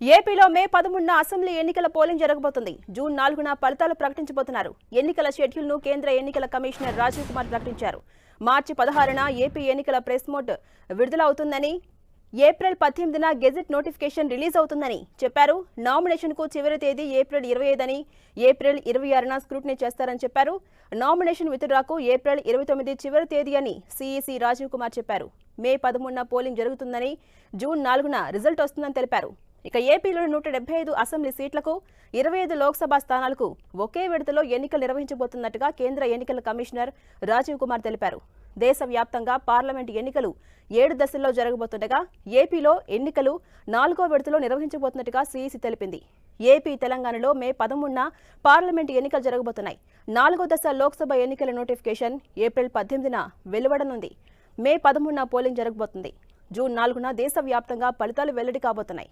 ఏపీలో మే 13న అసెంబ్లీ ఎన్నికల పోలింగ్ జరగబోతుంది. జూన్ 4న ఫలితాలు ప్రకటించబోతున్నారు. ఎన్నికల షెడ్యూల్ను కేంద్ర ఎన్నికల కమిషనర్ రాజీవ్ కుమార్ ప్రకటించారు. మార్చి 16న ఏపీ ఎన్నికల ప్రెస్ నోట్ విడుదల అవుతుందని, ఏప్రిల్ 18న గెజెట్ నోటిఫికేషన్ రిలీజ్ అవుతుందని చెప్పారు. నామినేషన్కు చివరి తేదీ ఏప్రిల్ 25 అని, ఏప్రిల్ 26న స్క్రూటినీ చేస్తారని చెప్పారు. నామినేషన్ విత్డ్రాకు ఏప్రిల్ 29 చివరి తేదీ అని సీఈసీ రాజీవ్ కుమార్ చెప్పారు. మే 13న పోలింగ్ జరుగుతుందని, జూన్ 4న రిజల్ట్ వస్తుందని తెలిపారు. ఇక ఏపీలోని 175 అసెంబ్లీ సీట్లకు 25 లోక్సభ స్థానాలకు ఒకే విడతలో ఎన్నికలు నిర్వహించబోతున్నట్టుగా కేంద్ర ఎన్నికల కమిషనర్ రాజీవ్ కుమార్ తెలిపారు. దేశవ్యాప్తంగా పార్లమెంటు ఎన్నికలు 7 దశల్లో జరగబోతుండగా ఏపీలో ఎన్నికలు 4వ విడతలో నిర్వహించబోతున్నట్టుగా సీఈసీ తెలిపింది. ఏపీ, తెలంగాణలో మే 13న పార్లమెంటు ఎన్నికలు జరగబోతున్నాయి. 4వ దశ లోక్సభ ఎన్నికల నోటిఫికేషన్ ఏప్రిల్ 18న వెలువడనుంది. మే 13న పోలింగ్ జరగబోతుంది. జూన్ 4న దేశవ్యాప్తంగా ఫలితాలు వెల్లడి కాబోతున్నాయి.